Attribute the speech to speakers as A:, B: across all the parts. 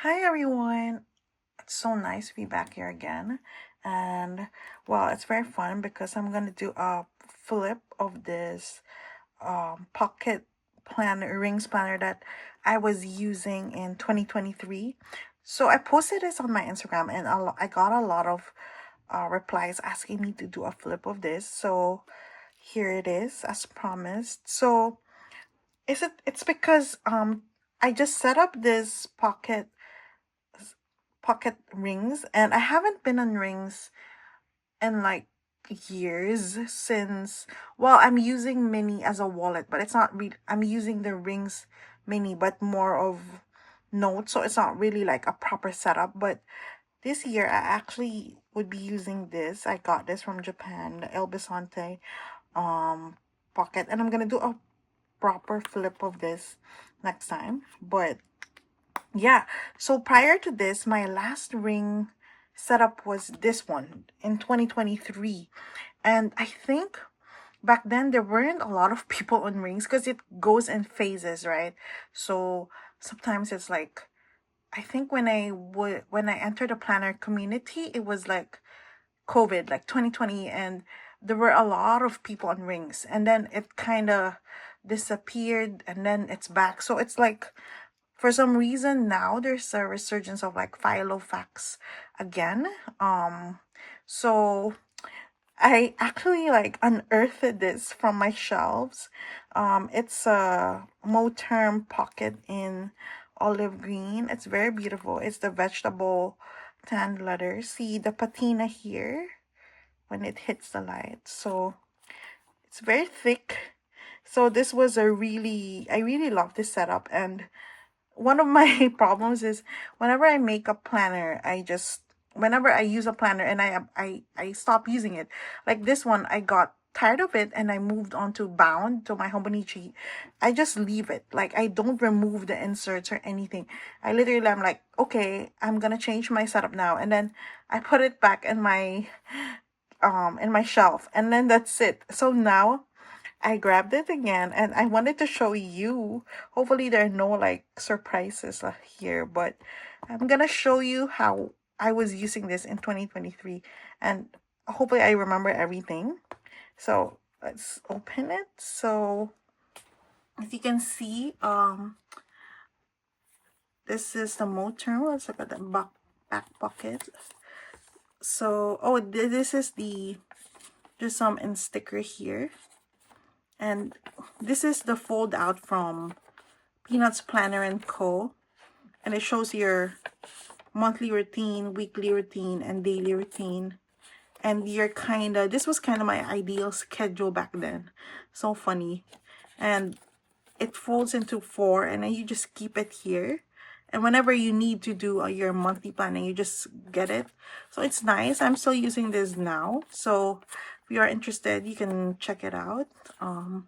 A: Hi everyone. It's so nice to be back here again. And well, it's very fun because I'm gonna do a flip of this pocket planner rings planner that I was using in 2023. So I posted this on my Instagram and I got a lot of replies asking me to do a flip of this. So here it is as promised. So it's because I just set up this pocket rings and I haven't been on rings in like years since, well, I'm using mini as a wallet, but it's not really, I'm using the rings mini but more of notes, so it's not really like a proper setup. But this year I actually would be using this. I got this from Japan, the El Bisonte pocket, and I'm gonna do a proper flip of this next time. But yeah, so prior to this, my last ring setup was this one in 2023. And I think back then there weren't a lot of people on rings because it goes in phases, right? So sometimes it's like, I think when I entered the planner community, it was like COVID, like 2020, and there were a lot of people on rings, and then it kind of disappeared and then it's back. So it's like for some reason now there's a resurgence of like Filofax again. So I actually like unearthed this from my shelves. It's a Moterm pocket in olive green. It's very beautiful. It's the vegetable tan leather. See the patina here when it hits the light. So it's very thick. So this was I really love this setup. And one of my problems is whenever I make a planner, whenever I use a planner and I stop using it. Like this one, I got tired of it and I moved on to Bound to my Hobonichi. I just leave it. Like I don't remove the inserts or anything. I'm like, okay, I'm gonna change my setup now, and then I put it back in my shelf, and then that's it. So now I grabbed it again and I wanted to show you. Hopefully there are no like surprises here, but I'm gonna show you how I was using this in 2023, and hopefully I remember everything. So let's open it. So as you can see, this is the Moterm. Let's look at the back pocket. So this is the just some in sticker here, and this is the fold out from Peanutsplannerco, and it shows your monthly routine, weekly routine, and daily routine. And this was kind of my ideal schedule back then. So funny. And it folds into 4, and then you just keep it here. And whenever you need to do your monthly planning, you just get it. So it's nice. I'm still using this now. So if you are interested, you can check it out. And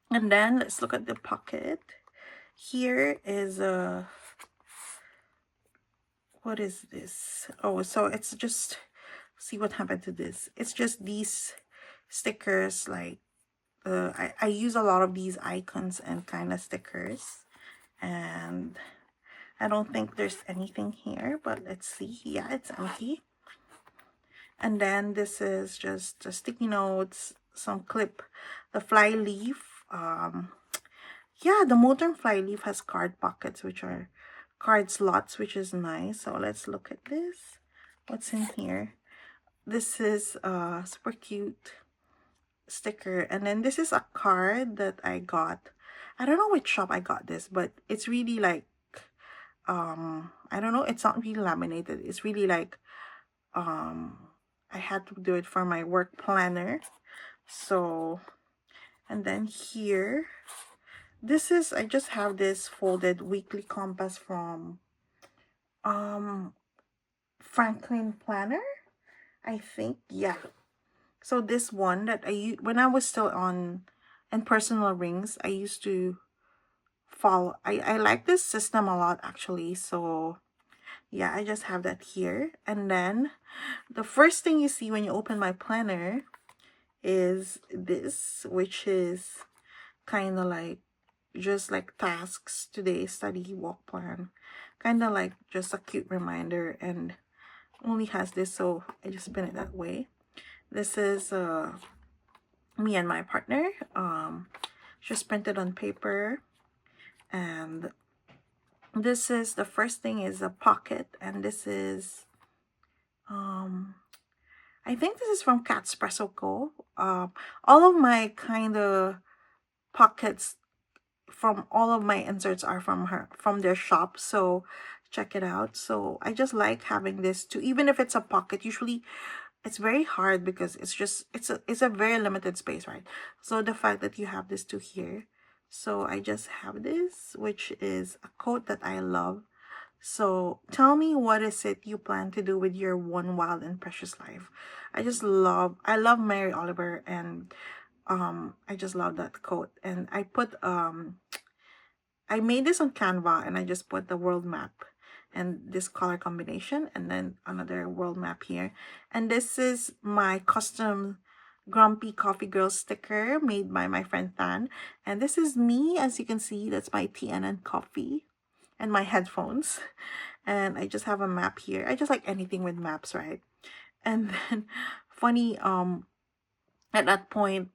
A: then let's look at the pocket. Here is what is this? Oh, so it's just, see what happened to this. It's just these stickers, like I use a lot of these icons and kind of stickers, and I don't think there's anything here, but let's see. Yeah, it's empty. And then this is just the sticky notes, some clip, the fly leaf. Yeah, the Modern fly leaf has card pockets, which are card slots, which is nice. So let's look at this. What's in here? This is a super cute sticker, and then this is a card that I got. I don't know which shop I got this, but it's really like I don't know, it's not really laminated. It's really like I had to do it for my work planner. So, and then here, this is, I just have this folded weekly compass from Franklin Planner, I think. Yeah. So this one that when I was still in personal rings, I used to follow. I like this system a lot actually. So yeah, I just have that here. And then the first thing you see when you open my planner is this, which is kind of like just like tasks today, study, walk, plan. Kind of like just a cute reminder, and only has this, so I just spin it that way. This is me and my partner. Just printed on paper, and this is the first thing is a pocket, and this is I think this is from Cattspressoco. All of my kind of pockets from all of my inserts are from their shop, so check it out. So I just like having this too, even if it's a pocket. Usually it's very hard because it's a very limited space, right? So the fact that you have this too here, so I just have this, which is a quote that I love. So tell me, what is it you plan to do with your one wild and precious life? I love Mary Oliver, and I just love that quote. And I made this on Canva, and I just put the world map and this color combination, and then another world map here. And this is my custom Grumpy Coffee Girl sticker made by my friend Than. And this is me, as you can see, that's my TN and coffee and my headphones. And I just have a map here. I just like anything with maps, right? And then funny, at that point,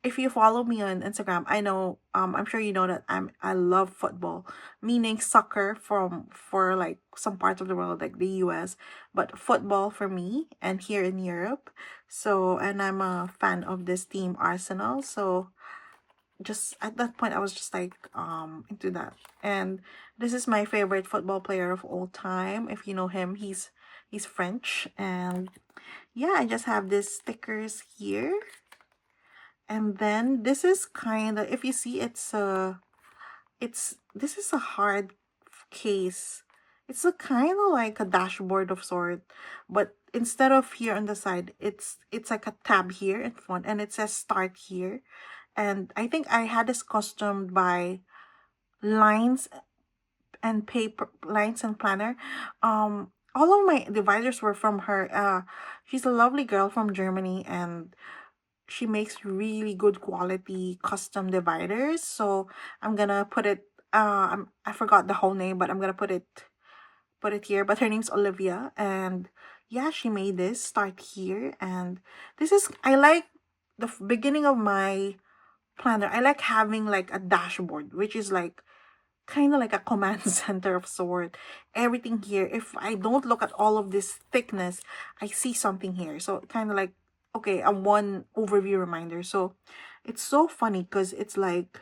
A: if you follow me on Instagram, I know, I'm sure you know that I love football, meaning soccer for like some parts of the world, like the US, but football for me and here in Europe. So, and I'm a fan of this team Arsenal. So just at that point I was just like into that. And this is my favorite football player of all time. If you know him, he's French. And yeah, I just have these stickers here. And then this is kind of, if you see, this is a hard case. It's a kind of like a dashboard of sort, but instead of here on the side, it's like a tab here in front, and it says start here. And I think I had this costumed by lines lines and planner. All of my dividers were from her. She's a lovely girl from Germany, and she makes really good quality custom dividers. So I'm gonna put it, I forgot the whole name, but I'm gonna put it here. But her name's Olivia, and yeah, she made this start here. And this is, I like the beginning of my planner. I like having like a dashboard, which is like kind of like a command center of sort. Everything here, if I don't look at all of this thickness, I see something here. So kind of like, okay, a one overview reminder. So it's so funny because it's like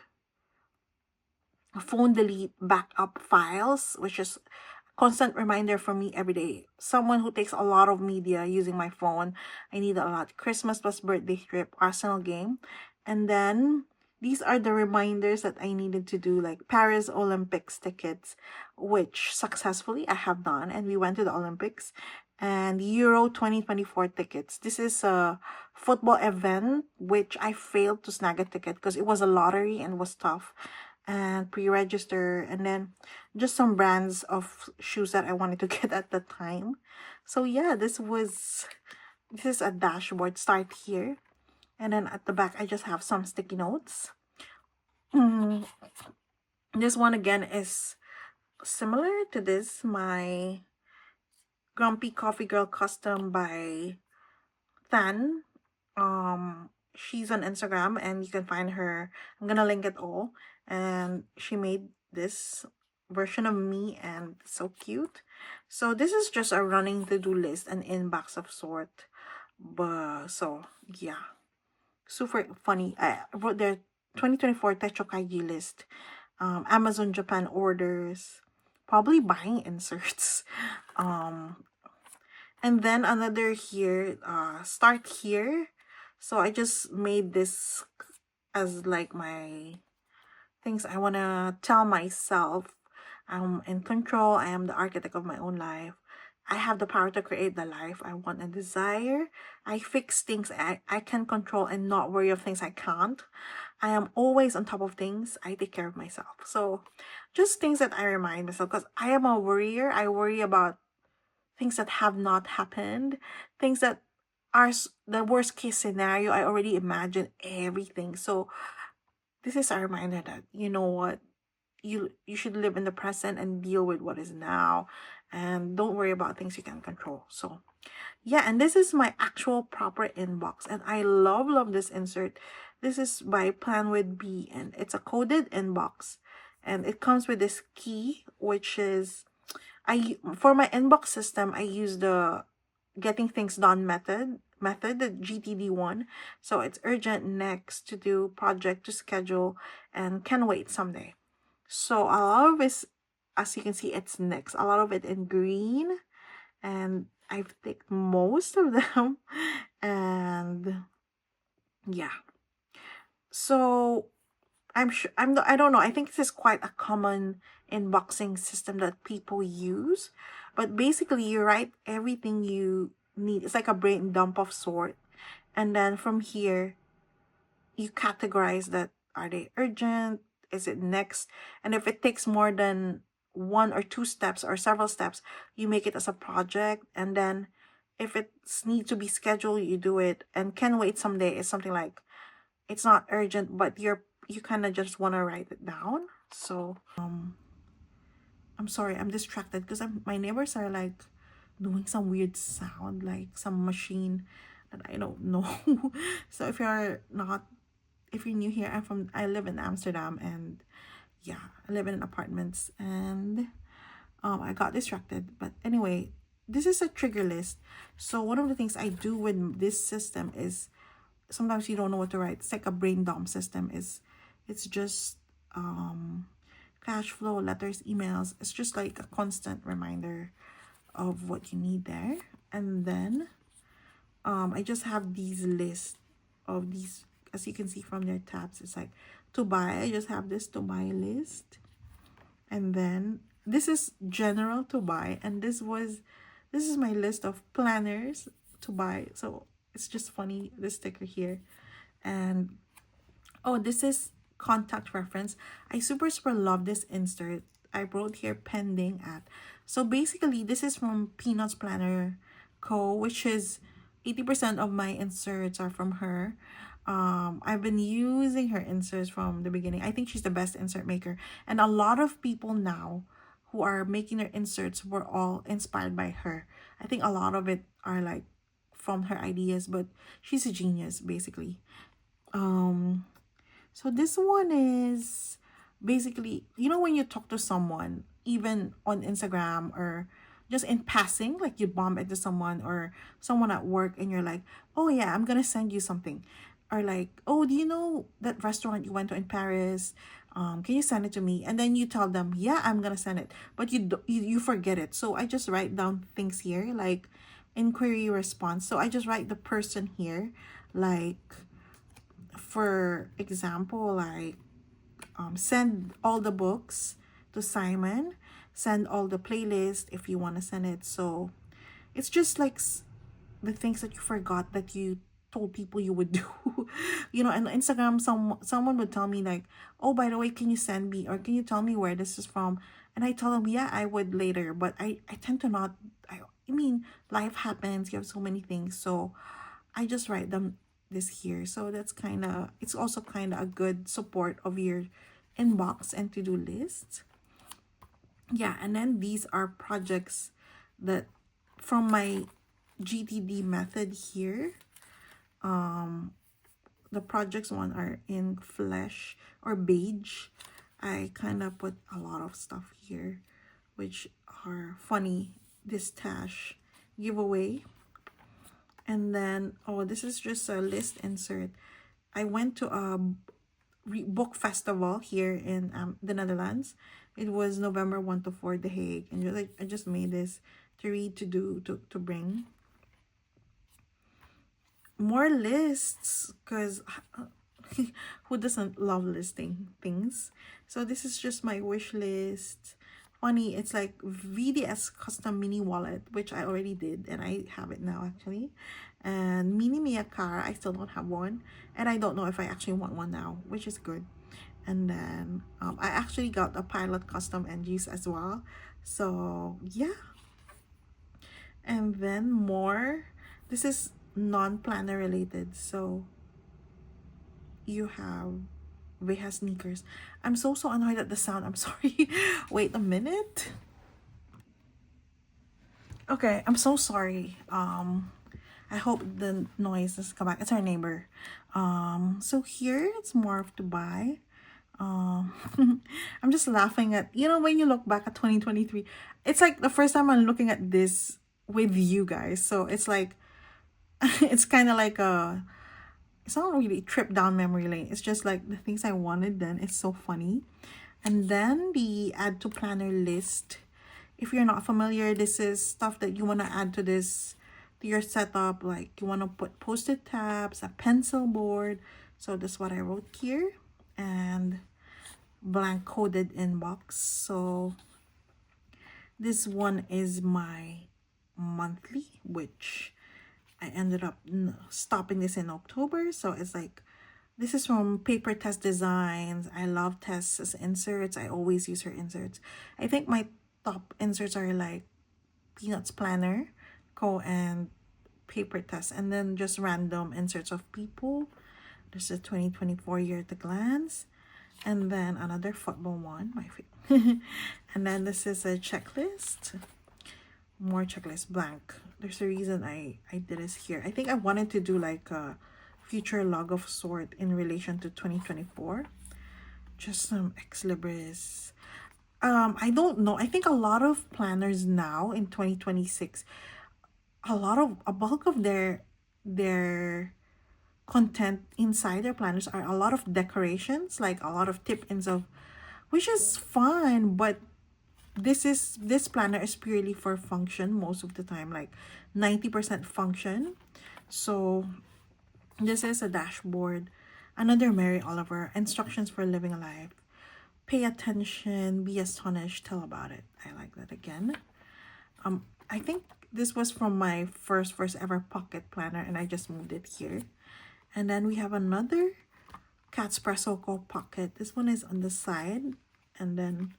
A: phone delete backup files, which is constant reminder for me every day. Someone who takes a lot of media using my phone. I need a lot. Christmas plus birthday trip, Arsenal game. And then these are the reminders that I needed to do, like Paris Olympics tickets, which successfully I have done. And we went to the Olympics. And Euro 2024 tickets. This is a football event, which I failed to snag a ticket because it was a lottery and was tough. And pre-register, and then just some brands of shoes that I wanted to get at the time. So yeah, this is a dashboard. Start here, and then at the back I just have some sticky notes. This one again is similar to this, my Grumpy Coffee Girl custom by Than. She's on Instagram, and you can find her. I'm gonna link it all. And she made this version of me, and so cute. So this is just a running to-do list, an inbox of sort. But so yeah, super funny. I wrote their 2024 Techo Kaigi list. Amazon Japan orders, probably buying inserts. And then another here, start here. So I just made this as like my things I want to tell myself. I'm in control. I am the architect of my own life. I have the power to create the life I want and desire. I fix things I can control and not worry of things I can't. I am always on top of things. I take care of myself. So just things that I remind myself, because I am a worrier. I worry about things that have not happened, things that are the worst case scenario. I already imagine everything. So this is a reminder that, you know what, you should live in the present and deal with what is now, and don't worry about things you can't control. So yeah, and this is my actual proper inbox, and I love this insert. This is by Planwithbee, and it's a coded inbox, and it comes with this key, which is, for my inbox system, I use the getting things done method, the GTD one. So it's urgent, next, to do, project, to schedule, and can wait someday. So a lot of this, as you can see, it's next. A lot of it in green, and I've ticked most of them. And yeah, so I'm sure I don't know. I think this is quite a common inboxing system that people use. But basically, you write everything you need. It's like a brain dump of sort. And then from here, you categorize that, are they urgent? Is it next? And if it takes more than one or two steps or several steps, you make it as a project. And then if it's need to be scheduled, you do it. And can wait someday is something like, it's not urgent, but you kind of just want to write it down. So I'm sorry, I'm distracted because my neighbors are like doing some weird sound, like some machine that I don't know. So if you're new here, I live in Amsterdam, and yeah, I live in apartments, and I got distracted. But anyway, this is a trigger list. So one of the things I do with this system is, sometimes you don't know what to write. It's like a brain dump system. It's just cash flow, letters, emails. It's just like a constant reminder of what you need there. And then I just have these lists of these, as you can see from their tabs. It's like to buy. I just have this to buy list. And then this is general to buy, and this is my list of planners to buy. So it's just funny, this sticker here. And oh, this is contact reference. I super love this insert. I wrote here pending at. So basically, this is from Peanutsplannerco, which is 80% of my inserts are from her. I've been using her inserts from the beginning. I think she's the best insert maker. And a lot of people now who are making their inserts were all inspired by her. I think a lot of it are like from her ideas, but she's a genius, basically. So this one is basically, you know, when you talk to someone, even on Instagram or just in passing, like you bump into someone or someone at work, and you're like, oh yeah, I'm gonna send you something. Or like, oh, do you know that restaurant you went to in Paris? Can you send it to me? And then you tell them, yeah, I'm gonna send it, but you forget it. So I just write down things here, like inquiry response. So I just write the person here, like, for example, like send all the books to Simon, send all the playlist if you want to send it. So it's just like the things that you forgot that you told people you would do. You know, and Instagram, someone would tell me like, oh, by the way, can you send me, or can you tell me where this is from? And I tell them, yeah, I would later, but I tend to not. I mean, life happens, you have so many things, so I just write them this here. So that's kind of, it's also kind of a good support of your inbox and to-do list. Yeah, and then these are projects that from my GTD method here. The projects one are in flesh or beige. I kind of put a lot of stuff here, which are funny. This tash giveaway. And then, oh, this is just a list insert. I went to a book festival here in the Netherlands. It was November 1 to 4, The Hague. And just, like, I just made this to read, to bring. More lists, because who doesn't love listing things? So this is just my wish list. Funny, it's like VDS custom mini wallet, which I already did, and I have it now actually. And mini Mia car, I still don't have one, and I don't know if I actually want one now, which is good. And then I actually got a pilot custom NGs as well. So yeah. And then more, this is non-planner related. So you have Vey has sneakers. I'm so annoyed at the sound. I'm sorry. Wait a minute. Okay, I'm so sorry. I hope the noise doesn't come back. It's our neighbor. So here it's more to buy. Um, I'm just laughing at, you know, when you look back at 2023, it's like the first time I'm looking at this with you guys. So it's like, it's kind of like a, it's not really a trip down memory lane. It's just like the things I wanted then. It's so funny. And then the add to planner list. If you're not familiar, this is stuff that you want to add to this, to your setup. Like you want to put post-it tabs, a pencil board. So that's what I wrote here. And blank coded inbox. So this one is my monthly, which I ended up stopping this in October. So it's like, this is from Papertessdesigns. I love Tess as inserts. I always use her inserts. I think my top inserts are like Peanutsplannerco and Papertess, and then just random inserts of people. There's a 2024 year at a glance, and then another football one, my favorite. And then this is a checklist. More checklist, blank. There's a reason I did this here. I think I wanted to do like a future log of sort in relation to 2024. Just some ex libris. I don't know. I think a lot of planners now in 2026, a bulk of their content inside their planners are a lot of decorations, like a lot of tip-ins of, which is fine, but this planner is purely for function most of the time, like 90% function. So this is a dashboard, another Mary Oliver, instructions for living a life, pay attention, be astonished, tell about it. I like that again. I think this was from my first ever pocket planner, and I just moved it here. And then we have another Cattspressoco pocket. This one is on the side, and then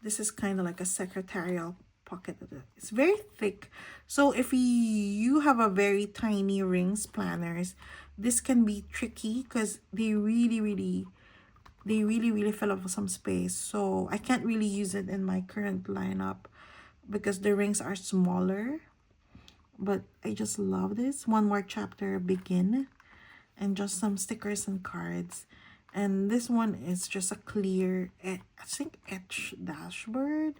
A: this is kind of like a secretarial pocket. It's very thick. So if you have a very tiny rings planners, this can be tricky because they really fill up some space. So I can't really use it in my current lineup because the rings are smaller. But I just love this. One more chapter, begin, and just some stickers and cards. And this one is just a clear, I think, etch dashboard.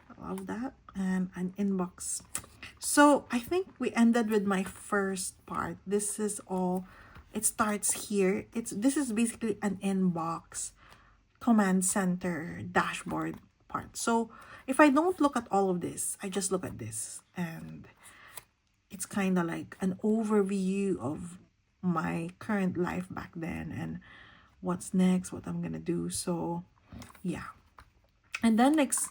A: I love that. And an inbox. So I think we ended with my first part. This is all, it starts here. This is basically an inbox, command center, dashboard part. So if I don't look at all of this, I just look at this, and it's kind of like an overview of my current life back then and what's next, what I'm gonna do. So yeah. And then next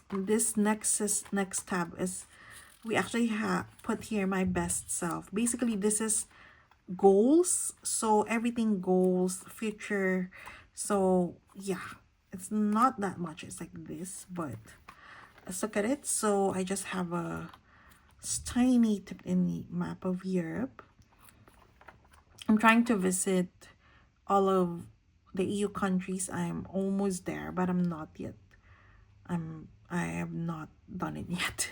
A: tab is, we actually have put here my best self. Basically this is goals, so everything goals, future. So yeah, it's not that much, it's like this, but let's look at it. So I just have a tiny tip in the map of Europe. I'm trying to visit all of the EU countries. I'm almost there, but I'm not yet. I have not done it yet.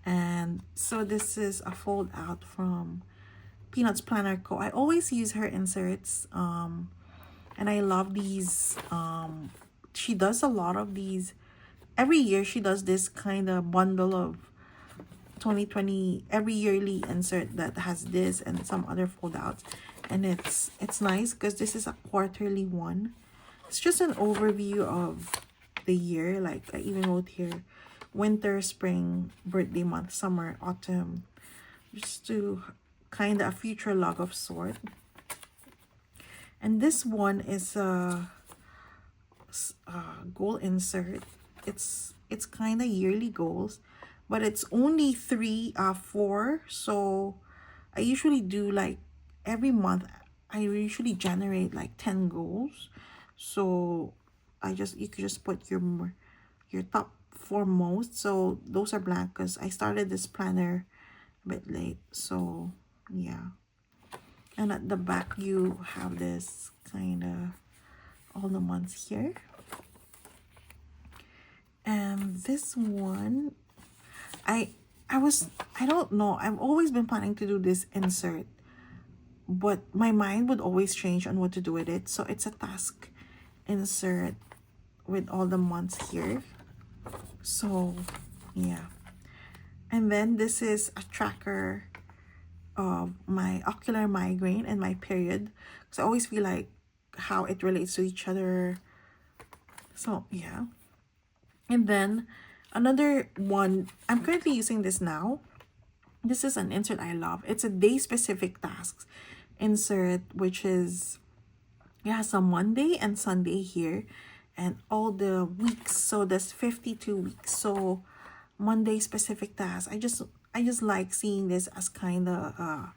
A: And so this is a fold out from Peanutsplannerco. I always use her inserts, and I love these. She does a lot of these every year. She does this kind of bundle of 2020 every yearly insert that has this and some other fold outs, and it's nice because this is a quarterly one. It's just an overview of the year. Like I even wrote here winter, spring, birthday month, summer, autumn, just to kind of a future log of sort. And this one is a goal insert. It's kind of yearly goals, but it's only 4. So I usually do like every month. I usually generate like 10 goals. So you could just put your top 4 most. So those are blank because I started this planner a bit late. So yeah. And at the back you have this kind of all the months here. And this one, I don't know, I've always been planning to do this insert, but my mind would always change on what to do with it. So it's a task insert with all the months here. So yeah. And then this is a tracker of my ocular migraine and my period, because I always feel like how it relates to each other. So yeah. And then another one, I'm currently using this now. This is an insert I love. It's a day specific tasks insert, which is, it has a Monday and Sunday here and all the weeks. So that's 52 weeks. So Monday specific tasks. I just like seeing this as kind of a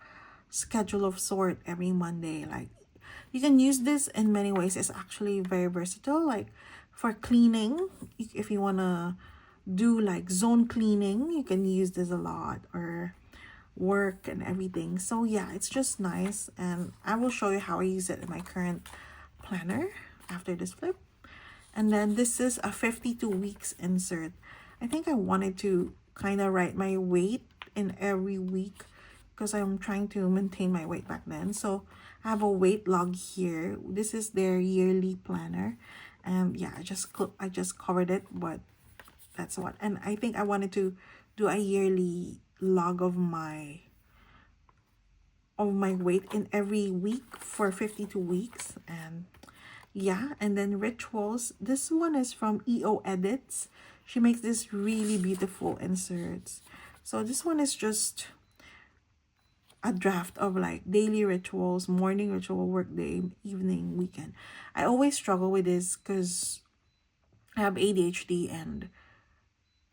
A: schedule of sort every Monday. Like, you can use this in many ways. It's actually very versatile. Like for cleaning, if you want to do like zone cleaning, you can use this a lot, or work and everything. So yeah, it's just nice, and I will show you how I use it in my current planner after this flip. And then this is a 52 weeks insert. I think I wanted to kind of write my weight in every week because I'm trying to maintain my weight back then. So I have a weight log here. This is their yearly planner, and yeah, I just covered it, but that's what. And I think I wanted to do a yearly log of my weight in every week for 52 weeks. And yeah, and then rituals. This one is from EO Edits. She makes this really beautiful inserts. So this one is just a draft of like daily rituals, morning ritual, work day, evening, weekend. I always struggle with this because I have ADHD, and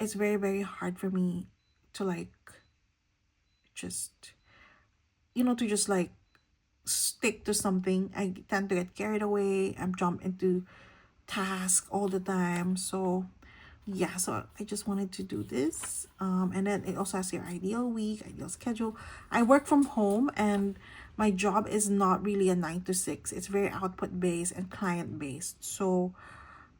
A: it's very, very hard for me to like just, to just like stick to something. I tend to get carried away. I'm jumped into tasks all the time. So yeah, so I just wanted to do this. And then it also has your ideal week, ideal schedule. I work from home, and my job is not really a 9 to 6. It's very output based and client based. So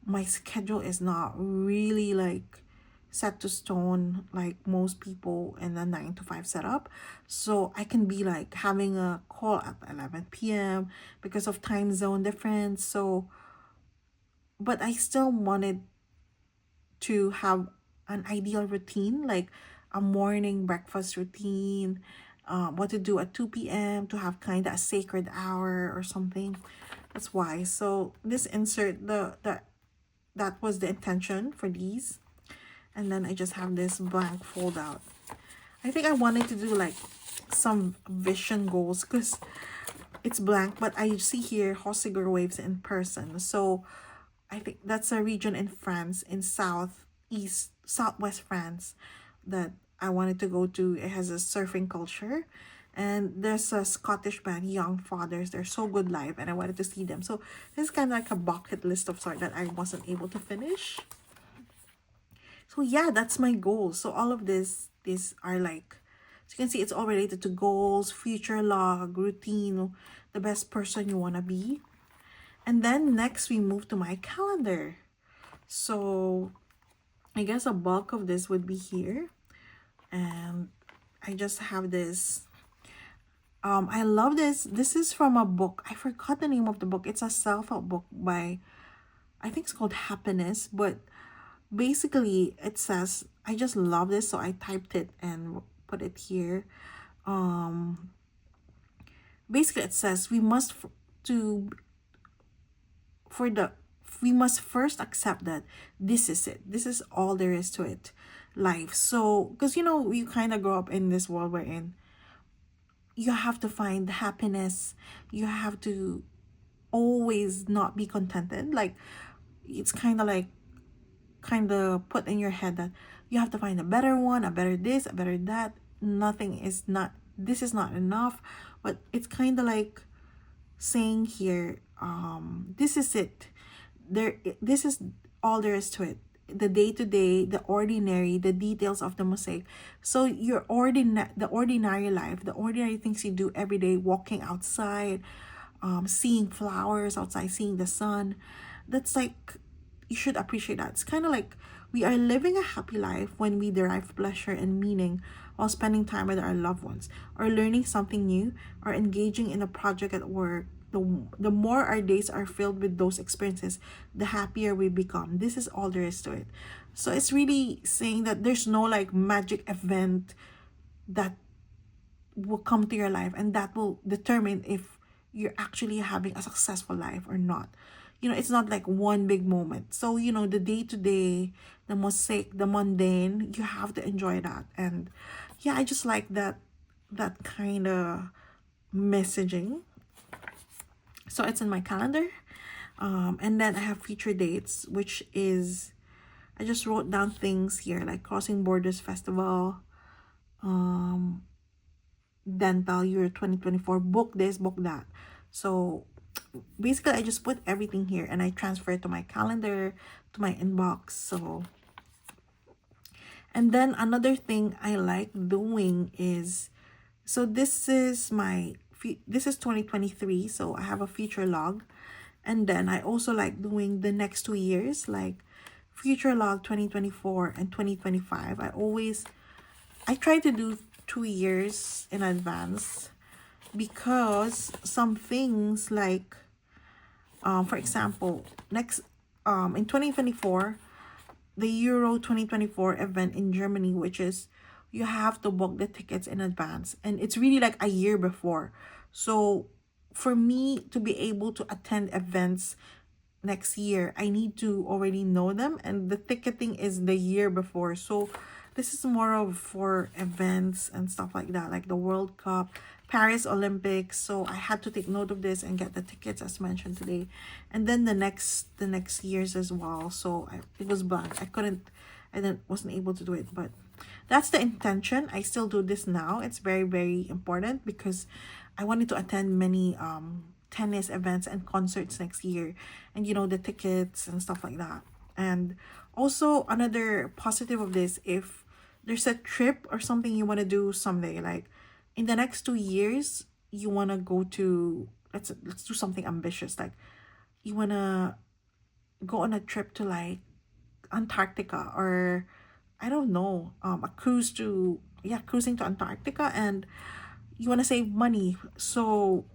A: my schedule is not really like set to stone like most people in a 9 to 5 setup. So I can be like having a call at 11 p.m. because of time zone difference. So, but I still wanted to have an ideal routine, like a morning breakfast routine, what to do at 2 p.m. to have kind of a sacred hour or something. That's why. So this insert, that was the intention for these. And then I just have this blank fold out. I think I wanted to do like some vision goals because it's blank, but I see here Hossiger waves in person. So I think that's a region in France, in southwest France, that I wanted to go to. It has a surfing culture. And there's a Scottish band, Young Fathers. They're so good live, and I wanted to see them. So this is kind of like a bucket list of sort that I wasn't able to finish. So yeah, that's my goals. So all of these are like, so you can see it's all related to goals, future log, routine, the best person you want to be. And then next we move to my calendar. So I guess a bulk of this would be here. And I just have this. I love this. This is from a book. I forgot the name of the book. It's a self-help book by, I think it's called Happiness, but basically it says, I just love this, so I typed it and put it here. Basically it says we must first accept that this is it. This is all there is to it, life. So because you kind of grow up in this world we're in, you have to find happiness. You have to always not be contented. Like it's kind of put in your head that you have to find a better one, a better this, a better that. This is not enough. But it's kind of like saying here, this is it. This is all there is to it. The day-to-day, the ordinary, the details of the mosaic. So the ordinary life, the ordinary things you do every day, walking outside, seeing flowers outside, seeing the sun. That's like, you should appreciate that. It's kind of like we are living a happy life when we derive pleasure and meaning while spending time with our loved ones, or learning something new, or engaging in a project at work. The more our days are filled with those experiences, the happier we become. This is all there is to it. So it's really saying that there's no like magic event that will come to your life and that will determine if you're actually having a successful life or not. You know, it's not like one big moment. So, you know, the day to day, the mosaic, the mundane, you have to enjoy that. And yeah, I just like that kind of messaging. So it's in my calendar. And then I have future dates, which is, I just wrote down things here like Crossing Borders Festival, Dental Year 2024, book this, book that. So basically I just put everything here and I transfer it to my calendar, to my inbox. So, and then another thing I like doing is, so this is 2023, so I have a future log. And then I also like doing the next 2 years, like future log 2024 and 2025. I try to do 2 years in advance, because some things like, for example, next in 2024, the Euro 2024 event in Germany, which is you have to book the tickets in advance, and it's really like a year before. So for me to be able to attend events next year, I need to already know them, and the ticketing is the year before. So this is more of for events and stuff like that, like the World Cup, Paris Olympics. So I had to take note of this and get the tickets as mentioned today. And then the next years as well. So it was blank. Wasn't able to do it, but that's the intention. I still do this now. It's very, very important because I wanted to attend many tennis events and concerts next year, and you know, the tickets and stuff like that. And also another positive of this, if there's a trip or something you want to do someday, like in the next 2 years, you want to go to, let's do something ambitious, like you want to go on a trip to like Antarctica, or I don't know, a cruise to, yeah, cruising to Antarctica, and you want to save money. So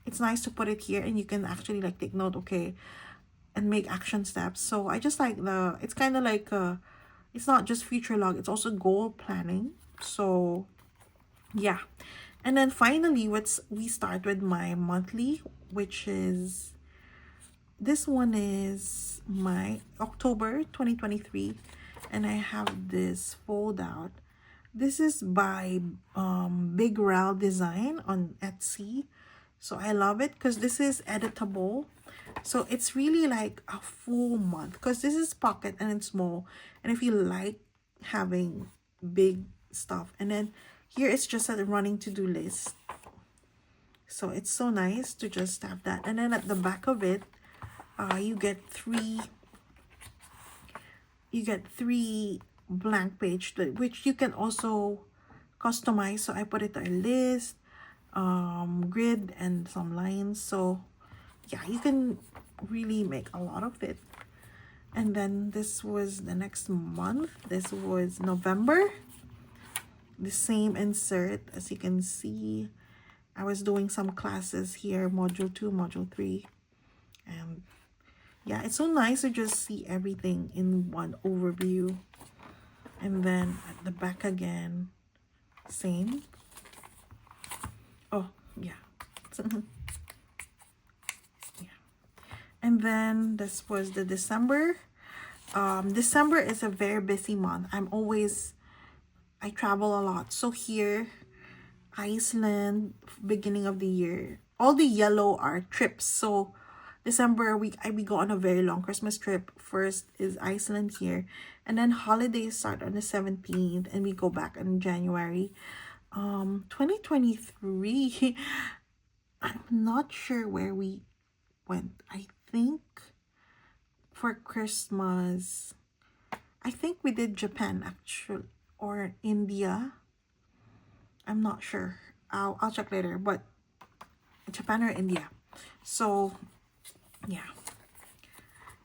A: it's nice to put it here and you can actually like take note, okay, and make action steps. So I just like it's kind of like it's not just future log, it's also goal planning. So yeah. And then finally, we start with my monthly, which is, this one is my October 2023, and I have this fold out. This is by Big Ral Design on Etsy. So I love it because this is editable. So it's really like a full month, because this is pocket and it's small. And if you like having big stuff, and then here it's just a running to-do list. So it's so nice to just have that. And then at the back of it, you get three blank page, which you can also customize. So I put it a list, grid, and some lines. So yeah, you can really make a lot of it. And then this was the next month. This was November. The same insert, as you can see. I was doing some classes here, module 2, module 3. And yeah, it's so nice to just see everything in one overview. And then at the back again, same. Oh, yeah. Yeah. And then this was the December. December is a very busy month. I travel a lot. So here, Iceland, beginning of the year. All the yellow are trips. So December, we go on a very long Christmas trip. First is Iceland here. And then holidays start on the 17th. And we go back in January. 2023, I'm not sure where we went. I think for Christmas, I think we did Japan actually, or India. I'm not sure. I'll check later, but Japan or India. So yeah,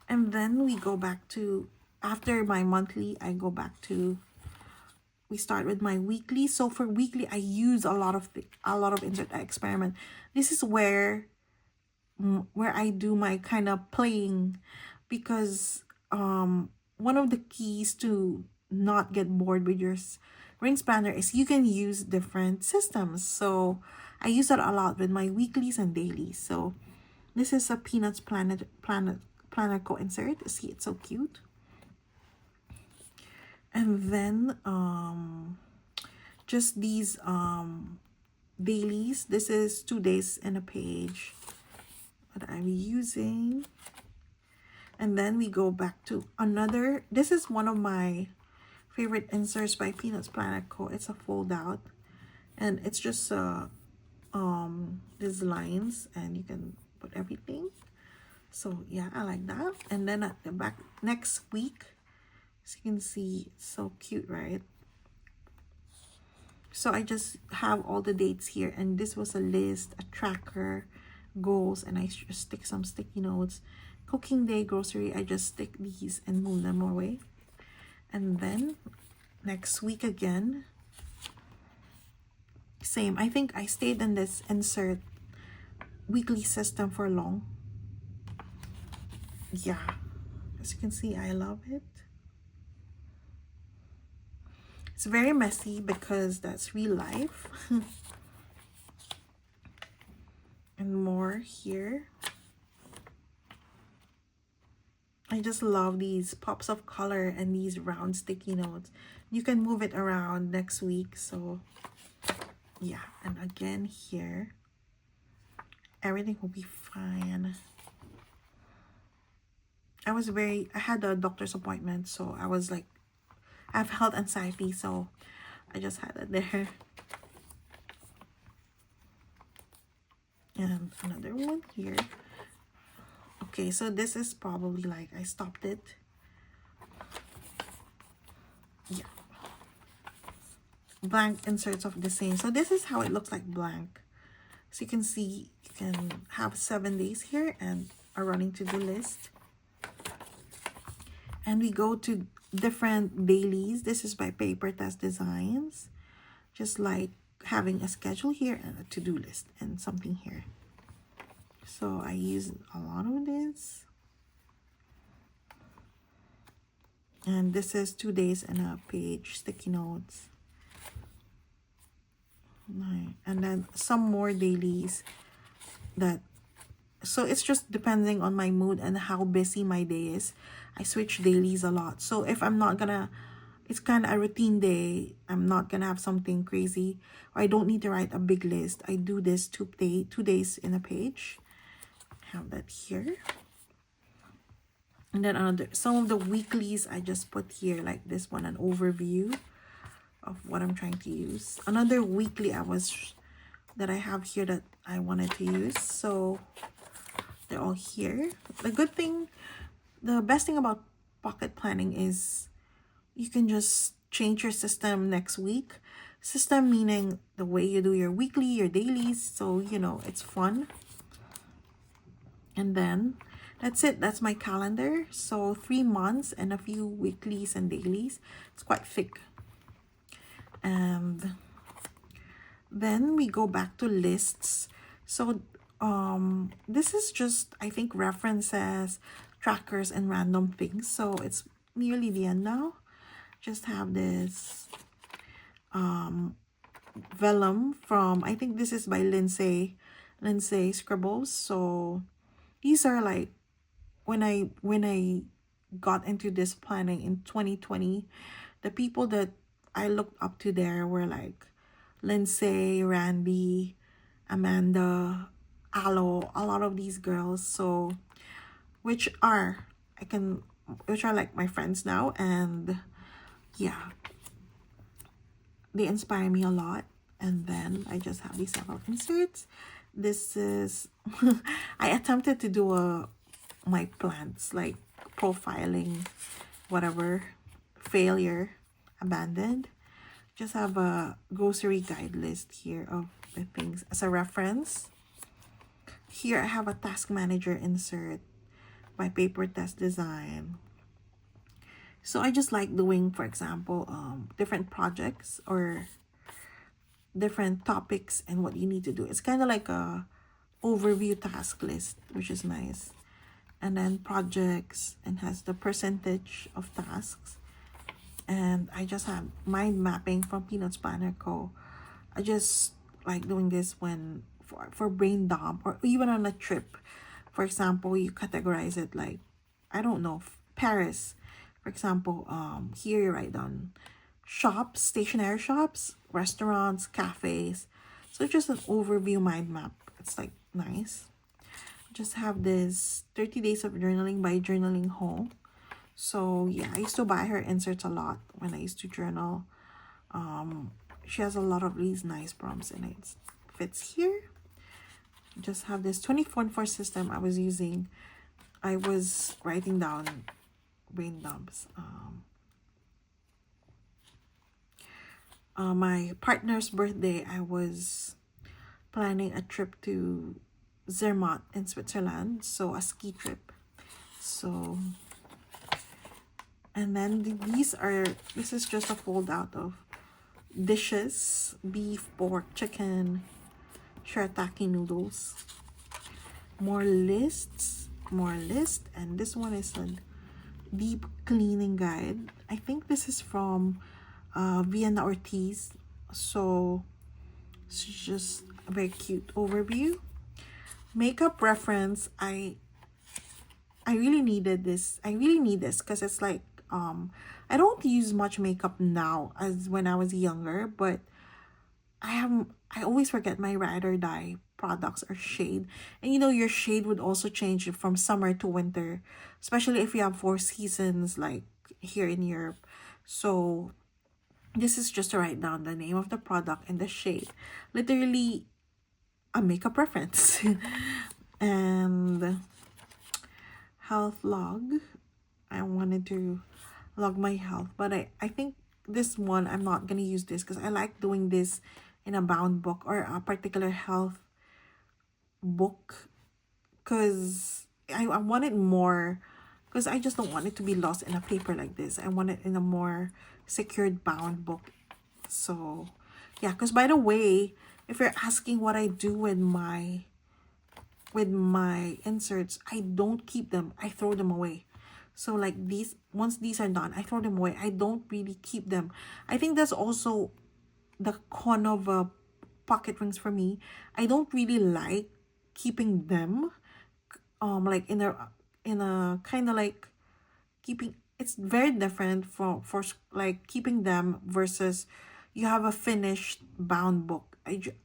A: and then we go back to, after my monthly, I go back to, we start with my weekly. So for weekly, I use a lot of insert. I experiment. This is where I do my kind of playing, because one of the keys to not get bored with your rings planner is you can use different systems. So I use that a lot with my weeklies and dailies. So this is a Plannerco insert. See, it's so cute. And then just these dailies. This is 2 days in a page that I'm using. And then we go back to another, this is one of my favorite inserts by Peanutsplannerco. It's a fold out, and it's just these lines, and you can put everything. So yeah, I like that. And then at the back, next week, as you can see, it's so cute, right? So I just have all the dates here, and this was a list, a tracker, goals, and I just stick some sticky notes. Cooking day, grocery, I just stick these and move them away. And then next week again, same. I think I stayed in this insert weekly system for long. Yeah, as you can see, I love it. It's very messy because that's real life. And more here. I just love these pops of color and these round sticky notes. You can move it around next week. So yeah, and again here, everything will be fine. I had a doctor's appointment, so I was like, I have health anxiety, so I just had it there. And another one here. Okay, so this is probably like, I stopped it. Yeah. Blank inserts of the same. So this is how it looks like blank. So you can see, you can have 7 days here and a running to-do list. And we go to different dailies. This is by Papertessdesigns. Just like having a schedule here and a to-do list and something here. So I use a lot of this. And this is 2 days and a page, sticky notes. And then some more dailies that, so it's just depending on my mood and how busy my day is. I switch dailies a lot. So if I'm not gonna, it's kind of a routine day, I'm not gonna have something crazy, or I don't need to write a big list, I do this 2 days in a page. Have that here. And then another, some of the weeklies I just put here, like this one, an overview of what I'm trying to use. Another weekly that I have here that I wanted to use. So they're all here. The best thing about pocket planning is you can just change your system next week. System meaning the way you do your weekly, your dailies. So, you know, it's fun. And then that's it. That's my calendar. So 3 months and a few weeklies and dailies. It's quite thick. And then we go back to lists. So this is just, I think, references, trackers, and random things. So it's nearly the end now. Just have this vellum from, I think this is by Lindsay Scribbles. So these are like, when I got into this planning in 2020, the people that I looked up to there were like Lindsay, Randy, Amanda, Alo, a lot of these girls. So which are like my friends now, and yeah, they inspire me a lot. And then I just have these several inserts. This is I attempted to do my plants, like profiling, whatever, failure, abandoned. Just have a grocery guide list here of the things as a reference. Here I have a task manager insert by Papertessdesigns. So I just like doing, for example, different projects or different topics and what you need to do. It's kind of like a overview task list, which is nice. And then projects, and has the percentage of tasks. And I just have mind mapping from Peanutsplannerco. I just like doing this when for brain dump or even on a trip. For example, you categorize it like, I don't know, Paris. For example, here you write down shops, stationery shops, restaurants, cafes. So just an overview mind map. It's like nice. Just have this 30 days of journaling by Journaling Home. So yeah, I used to buy her inserts a lot when I used to journal. She has a lot of these nice prompts and it fits here. Just have this 24/4 system I was using. I was writing down brain dumps. My partner's birthday, I was planning a trip to Zermatt in Switzerland, so a ski trip. So, and then this is just a fold out of dishes: beef, pork, chicken, shirataki noodles, more lists, and this one is a deep cleaning guide. I think this is from Vienna Ortiz. So it's just a very cute overview. Makeup reference. I really needed this. I really need this because it's like I don't use much makeup now as when I was younger, but I always forget my ride or die products or shade. And you know, your shade would also change from summer to winter, especially if you have 4 seasons like here in Europe. So this is just to write down the name of the product and the shade. Literally a makeup reference. And health log. I wanted to log my health, but I think this one I'm not gonna use this because I like doing this in a bound book or a particular health book, because I want it more, because I just don't want it to be lost in a paper like this. I want it in a more secured bound book. So yeah, because by the way, if you're asking what I do with my inserts, I don't keep them. I throw them away. So like these, once these are done, I throw them away. I don't really keep them. I think that's also the con of pocket rings for me. I don't really like keeping them like in a kind of like keeping. It's very different for like keeping them versus you have a finished bound book.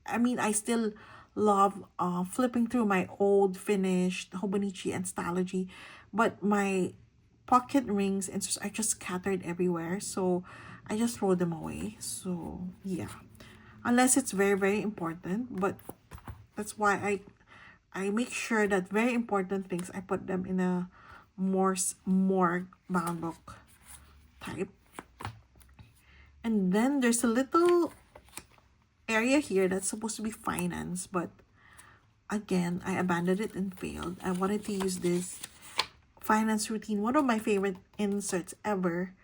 A: I mean, I still love flipping through my old finished Hobonichi and Stylogy, but my pocket rings and are just scattered everywhere, so I just throw them away. So yeah, unless it's very very important, but that's why I make sure that very important things I put them in a more bound book type. And then there's a little area here that's supposed to be finance, but again I abandoned it and failed. I wanted to use this finance routine, one of my favorite inserts ever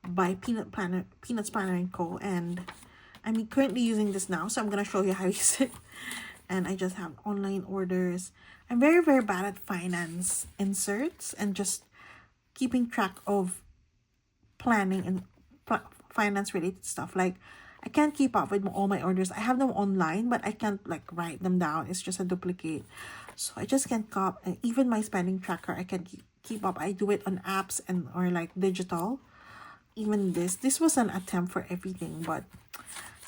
A: by Peanutsplannerco, and I'm currently using this now, so I'm gonna show you how to use it. And I just have online orders. I'm very very bad at finance inserts and just keeping track of planning and finance related stuff. Like I can't keep up with all my orders. I have them online, but I can't like write them down. It's just a duplicate. So I just can't cop. And even my spending tracker, I can keep up. I do it on apps and or like digital. Even this was an attempt for everything, but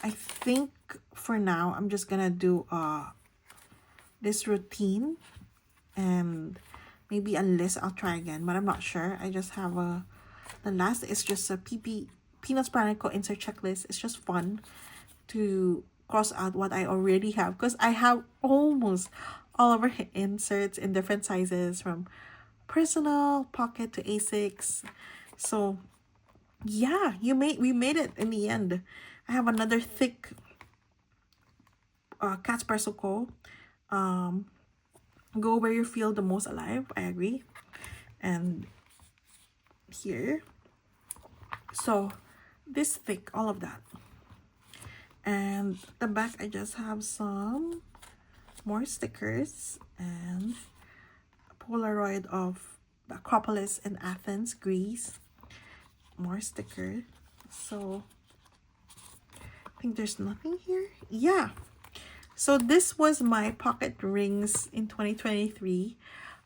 A: I think for now I'm just gonna do this routine and maybe a list. I'll try again, but I'm not sure. I just have the last is just a Peanutsplannerco insert checklist. It's just fun to cross out what I already have, because I have almost all of our inserts in different sizes, from personal, pocket to A6. So yeah, we made it in the end. I have another thick Cattspressoco Go where you feel the most alive. I agree. And here, so this thick, all of that. And the back, I just have some more stickers and a Polaroid of the Acropolis in Athens, Greece. More sticker. So I think there's nothing here. Yeah. So this was my pocket rings in 2023.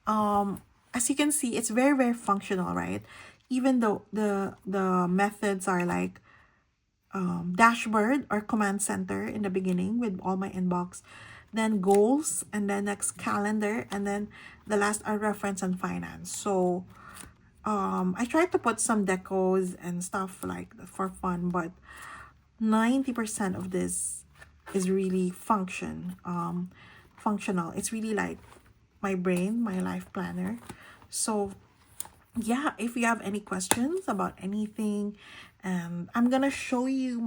A: As you can see, it's very, very functional, right? Even though the methods are like dashboard or command center in the beginning with all my inbox, then goals, and then next calendar, and then the last are reference and finance. So I tried to put some decos and stuff like for fun, but 90% of this is really functional. It's really like my brain, my life planner. So yeah, if you have any questions about anything, I'm gonna show you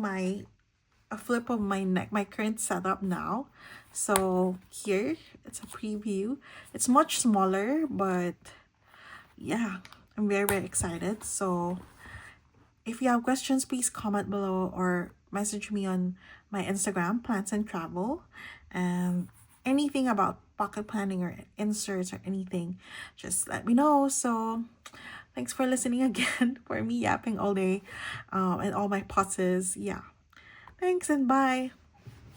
A: a flip of my current setup now. So here, it's a preview. It's much smaller, but yeah, I'm very, very excited. So if you have questions, please comment below or message me on my Instagram, plansandtravel, and anything about pocket planning or inserts or anything, just let me know. So thanks for listening again for me yapping all day and all my pauses. Yeah. Thanks and bye.